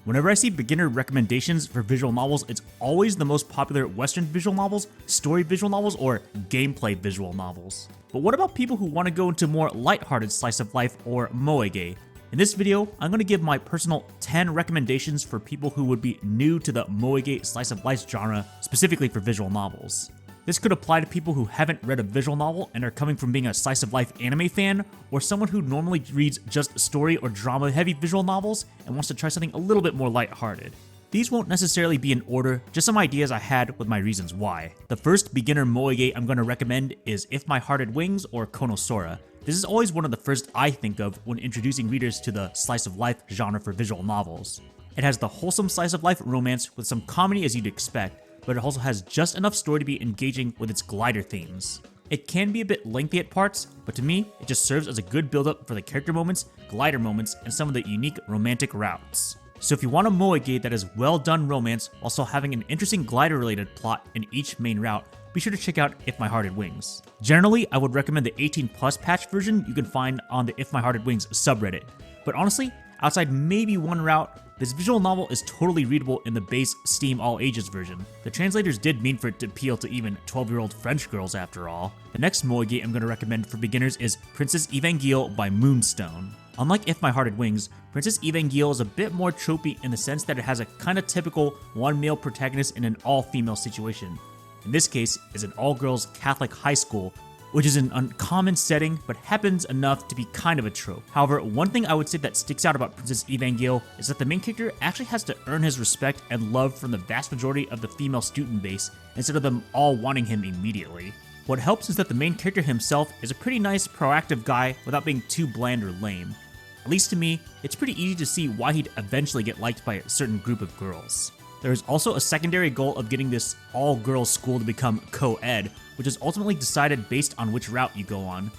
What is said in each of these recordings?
Whenever I see beginner recommendations for visual novels, it's always the most popular Western visual novels, story visual novels, or gameplay visual novels. But what about people who want to go into more lighthearted slice of life or moege? In this video, I'm going to give my personal 10 recommendations for people who would be new to the moege slice of life genre, specifically for visual novels. This could apply to people who haven't read a visual novel and are coming from being a slice of life anime fan, or someone who normally reads just story or drama heavy visual novels and wants to try something a little bit more lighthearted. These won't necessarily be in order, just some ideas I had with my reasons why. The first beginner moege I'm going to recommend is If My Heart Had Wings or Konosora. This is always one of the first I think of when introducing readers to the slice of life genre for visual novels. It has the wholesome slice of life romance with some comedy as you'd expect, but it also has just enough story to be engaging with its glider themes. It can be a bit lengthy at parts, but to me, it just serves as a good build-up for the character moments, glider moments, and some of the unique romantic routes. So if you want a moege that is well done romance while still having an interesting glider-related plot in each main route, be sure to check out If My Heart Had Wings. Generally, I would recommend the 18+ patch version you can find on the If My Heart Had Wings subreddit, but honestly, outside maybe one route, this visual novel is totally readable in the base Steam All Ages version. The translators did mean for it to appeal to even 12-year-old French girls after all. The next moege I'm going to recommend for beginners is Princess Evangile by Moonstone. Unlike If My Heart Had Wings, Princess Evangile is a bit more tropey in the sense that it has a kinda typical one male protagonist in an all-female situation. In this case, it's an all-girls Catholic high school, which is an uncommon setting, but happens enough to be kind of a trope. However, one thing I would say that sticks out about Princess Evangile is that the main character actually has to earn his respect and love from the vast majority of the female student base, instead of them all wanting him immediately. What helps is that the main character himself is a pretty nice, proactive guy without being too bland or lame. At least to me, it's pretty easy to see why he'd eventually get liked by a certain group of girls. There is also a secondary goal of getting this all-girls school to become co-ed, which is ultimately decided based on which route you go on.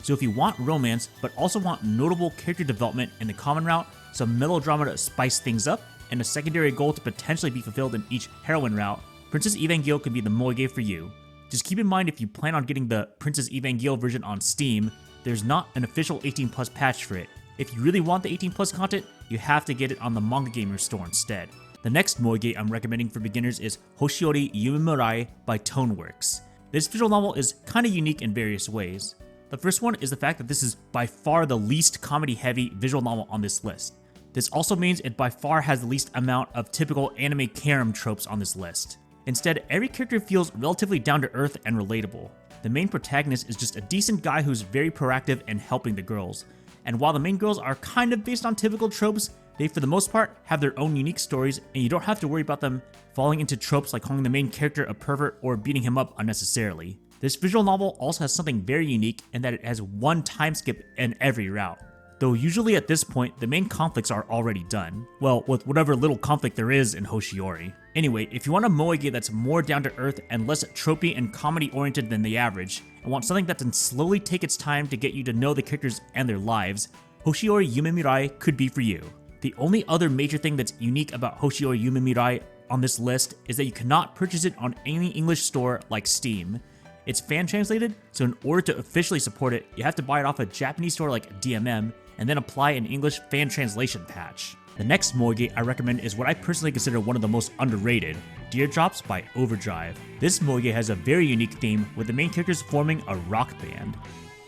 So if you want romance, but also want notable character development in the common route, some melodrama to spice things up, and a secondary goal to potentially be fulfilled in each heroine route, Princess Evangile could be the moege for you. Just keep in mind if you plan on getting the Princess Evangile version on Steam, there's not an official 18+ patch for it. If you really want the 18+ content, you have to get it on the Manga Gamer store instead. The next moege I'm recommending for beginners is Hoshi Yume Mirai by Toneworks. This visual novel is kinda unique in various ways. The first one is the fact that this is by far the least comedy-heavy visual novel on this list. This also means it by far has the least amount of typical anime harem tropes on this list. Instead, every character feels relatively down-to-earth and relatable. The main protagonist is just a decent guy who's very proactive in helping the girls. And while the main girls are kind of based on typical tropes, they for the most part have their own unique stories, and you don't have to worry about them falling into tropes like calling the main character a pervert or beating him up unnecessarily. This visual novel also has something very unique in that it has one time skip in every route. Though usually at this point, the main conflicts are already done. Well, with whatever little conflict there is in Hoshiori. Anyway, if you want a moege that's more down to earth and less tropey and comedy oriented than the average, and want something that can slowly take its time to get you to know the characters and their lives, Hoshi Yume Mirai could be for you. The only other major thing that's unique about Hoshi Yume Mirai on this list is that you cannot purchase it on any English store like Steam. It's fan translated, so in order to officially support it, you have to buy it off a Japanese store like DMM, and then apply an English fan translation patch. The next moege I recommend is what I personally consider one of the most underrated, DEARDROPS by Overdrive. This moege has a very unique theme, with the main characters forming a rock band.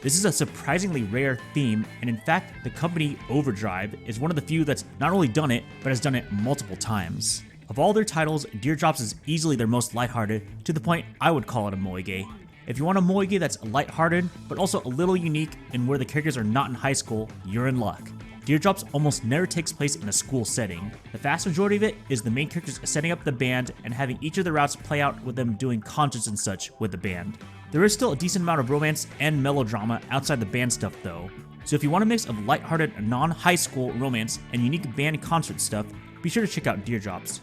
This is a surprisingly rare theme, and in fact, the company Overdrive is one of the few that's not only done it, but has done it multiple times. Of all their titles, DEARDROPS is easily their most lighthearted, to the point I would call it a moege. If you want a moege that's lighthearted, but also a little unique and where the characters are not in high school, you're in luck. DEARDROPS almost never takes place in a school setting. The vast majority of it is the main characters setting up the band and having each of the routes play out with them doing concerts and such with the band. There is still a decent amount of romance and melodrama outside the band stuff though, so if you want a mix of lighthearted non-high school romance and unique band concert stuff, be sure to check out DEARDROPS.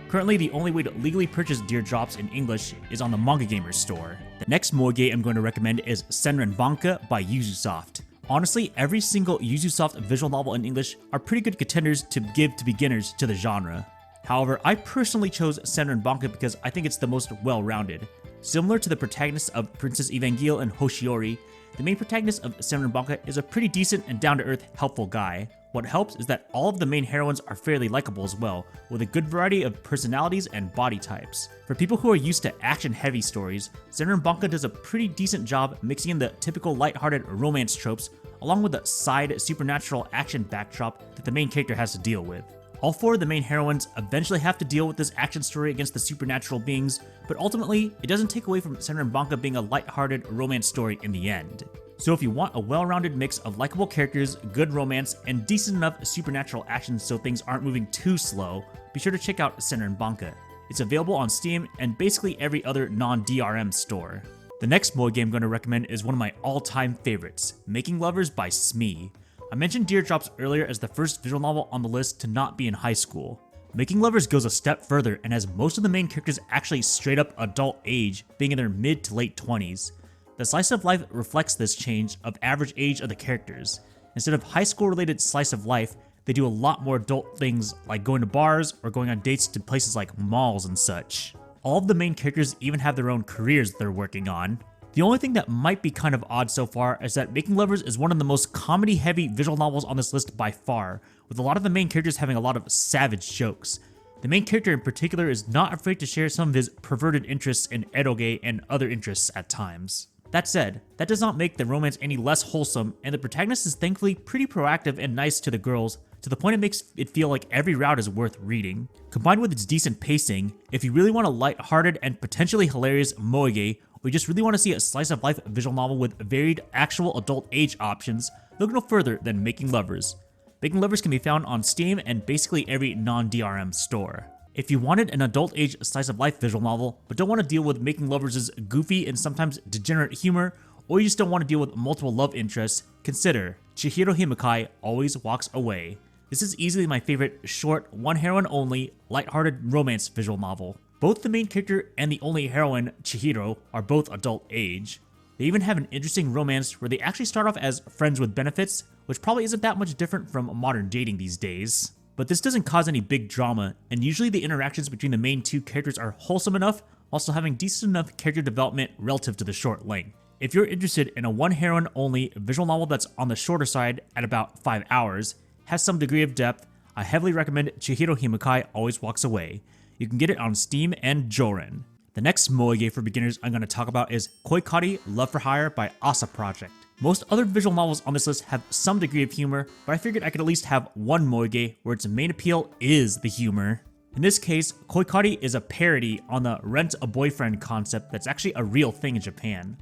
Currently, the only way to legally purchase DEARDROPS in English is on the Manga Gamer store. The next moege I'm going to recommend is Senren Banka by Yuzusoft. Honestly, every single Yuzusoft visual novel in English are pretty good contenders to give to beginners to the genre. However, I personally chose Senren Banka because I think it's the most well-rounded. Similar to the protagonist of Princess Evangile and Hoshiori, the main protagonist of Senren Banka is a pretty decent and down-to-earth, helpful guy. What helps is that all of the main heroines are fairly likable as well, with a good variety of personalities and body types. For people who are used to action-heavy stories, Senren Banka does a pretty decent job mixing in the typical lighthearted romance tropes along with the side supernatural action backdrop that the main character has to deal with. All four of the main heroines eventually have to deal with this action story against the supernatural beings, but ultimately, it doesn't take away from Senren Banka being a lighthearted romance story in the end. So if you want a well-rounded mix of likable characters, good romance, and decent enough supernatural action so things aren't moving too slow, be sure to check out Senren Banka. It's available on Steam and basically every other non-DRM store. The next Moege I'm going to recommend is one of my all-time favorites, Making Lovers by Smee. I mentioned DEARDROPS earlier as the first visual novel on the list to not be in high school. Making Lovers goes a step further and has most of the main characters actually straight up adult age, being in their mid to late 20s. The slice of life reflects this change of average age of the characters. Instead of high school related slice of life, they do a lot more adult things like going to bars or going on dates to places like malls and such. All of the main characters even have their own careers they're working on. The only thing that might be kind of odd so far is that Making Lovers is one of the most comedy-heavy visual novels on this list by far, with a lot of the main characters having a lot of savage jokes. The main character in particular is not afraid to share some of his perverted interests in eroge and other interests at times. That said, that does not make the romance any less wholesome, and the protagonist is thankfully pretty proactive and nice to the girls, to the point it makes it feel like every route is worth reading. Combined with its decent pacing, if you really want a light-hearted and potentially hilarious moege, or you just really want to see a slice-of-life visual novel with varied actual adult age options, look no further than Making Lovers. Making Lovers can be found on Steam and basically every non-DRM store. If you wanted an adult age slice-of-life visual novel, but don't want to deal with Making Lovers' goofy and sometimes degenerate humor, or you just don't want to deal with multiple love interests, consider Chihiro Himukai Always Walks Away. This is easily my favorite short, one heroine only, lighthearted romance visual novel. Both the main character and the only heroine, Chihiro, are both adult age. They even have an interesting romance where they actually start off as friends with benefits, which probably isn't that much different from modern dating these days. But this doesn't cause any big drama, and usually the interactions between the main two characters are wholesome enough, also having decent enough character development relative to the short length. If you're interested in a one heroine only visual novel that's on the shorter side at about 5 hours, has some degree of depth, I heavily recommend Chihiro Himukai Always Walks Away. You can get it on Steam and Jorin. The next moege for beginners I'm going to talk about is Koikari Love for Hire by Asa Project. Most other visual novels on this list have some degree of humor, but I figured I could at least have one moege where its main appeal is the humor. In this case, Koikari is a parody on the rent-a-boyfriend concept that's actually a real thing in Japan.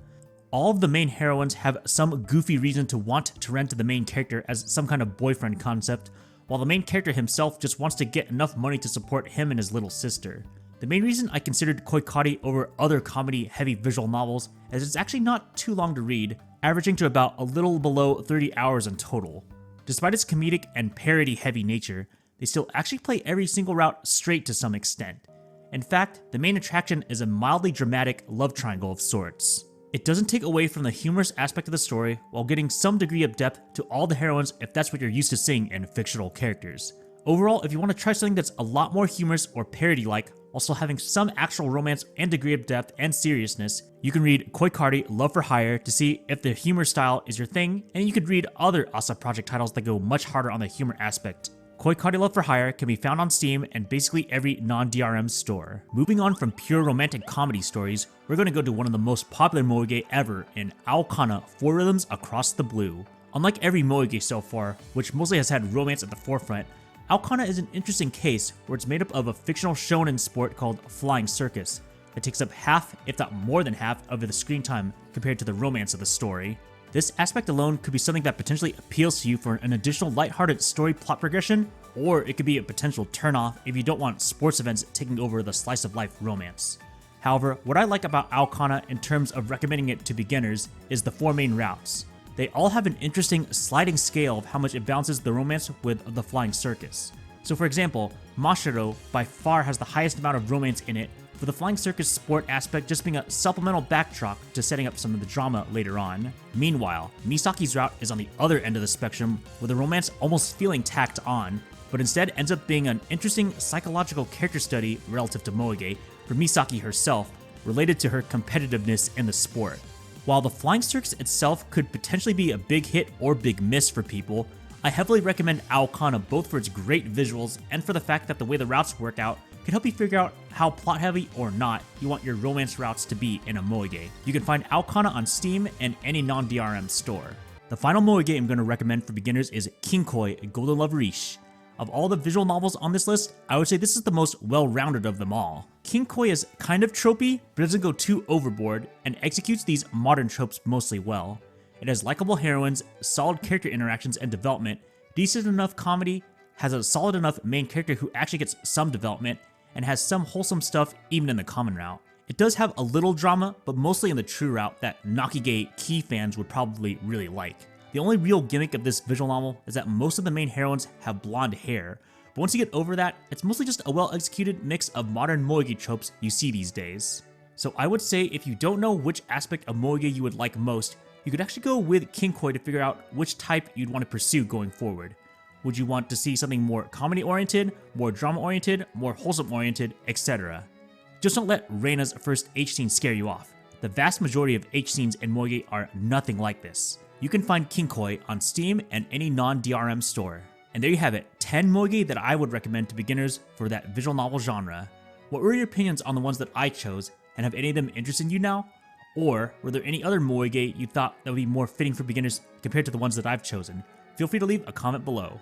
All of the main heroines have some goofy reason to want to rent the main character as some kind of boyfriend concept, while the main character himself just wants to get enough money to support him and his little sister. The main reason I considered Koikari over other comedy-heavy visual novels is it's actually not too long to read, averaging to about a little below 30 hours in total. Despite its comedic and parody-heavy nature, they still actually play every single route straight to some extent. In fact, the main attraction is a mildly dramatic love triangle of sorts. It doesn't take away from the humorous aspect of the story while getting some degree of depth to all the heroines if that's what you're used to seeing in fictional characters. Overall, if you want to try something that's a lot more humorous or parody-like, also having some actual romance and degree of depth and seriousness, you can read Koikari Love for Hire to see if the humor style is your thing, and you could read other Asa Project titles that go much harder on the humor aspect. Koikari Love for Hire can be found on Steam and basically every non-DRM store. Moving on from pure romantic comedy stories, we're going to go to one of the most popular moege ever in Aokana 4 Rhythms Across the Blue. Unlike every moege so far, which mostly has had romance at the forefront, Aokana is an interesting case where it's made up of a fictional shonen sport called Flying Circus that takes up half, if not more than half, of the screen time compared to the romance of the story. This aspect alone could be something that potentially appeals to you for an additional lighthearted story plot progression, or it could be a potential turnoff if you don't want sports events taking over the slice-of-life romance. However, what I like about Aokana in terms of recommending it to beginners is the 4 main routes. They all have an interesting sliding scale of how much it balances the romance with the Flying Circus. So for example, Mashiro by far has the highest amount of romance in it, with the Flying Circus sport aspect just being a supplemental backdrop to setting up some of the drama later on. Meanwhile, Misaki's route is on the other end of the spectrum, with the romance almost feeling tacked on, but instead ends up being an interesting psychological character study relative to Moege for Misaki herself, related to her competitiveness in the sport. While the Flying Circus itself could potentially be a big hit or big miss for people, I heavily recommend Aokana both for its great visuals and for the fact that the way the routes work out can help you figure out how plot heavy or not you want your romance routes to be in a Moege. You can find Aokana on Steam and any non-DRM store. The final Moege I'm going to recommend for beginners is Kinkoi Golden Loveriche. Of all the visual novels on this list, I would say this is the most well-rounded of them all. Kinkoi is kind of tropey, but doesn't go too overboard, and executes these modern tropes mostly well. It has likable heroines, solid character interactions and development, decent enough comedy, has a solid enough main character who actually gets some development, and has some wholesome stuff even in the common route. It does have a little drama, but mostly in the true route that Nakige Key fans would probably really like. The only real gimmick of this visual novel is that most of the main heroines have blonde hair, but once you get over that, it's mostly just a well-executed mix of modern Moege tropes you see these days. So I would say if you don't know which aspect of Moege you would like most, you could actually go with Kinkoi to figure out which type you'd want to pursue going forward. Would you want to see something more comedy-oriented, more drama-oriented, more wholesome-oriented, etc.? Just don't let Reina's first H scene scare you off. The vast majority of H scenes in Moege are nothing like this. You can find Kinkoi on Steam and any non-DRM store. And there you have it, 10 Moege that I would recommend to beginners for that visual novel genre. What were your opinions on the ones that I chose, and have any of them interested you now? Or were there any other Moege you thought that would be more fitting for beginners compared to the ones that I've chosen? Feel free to leave a comment below.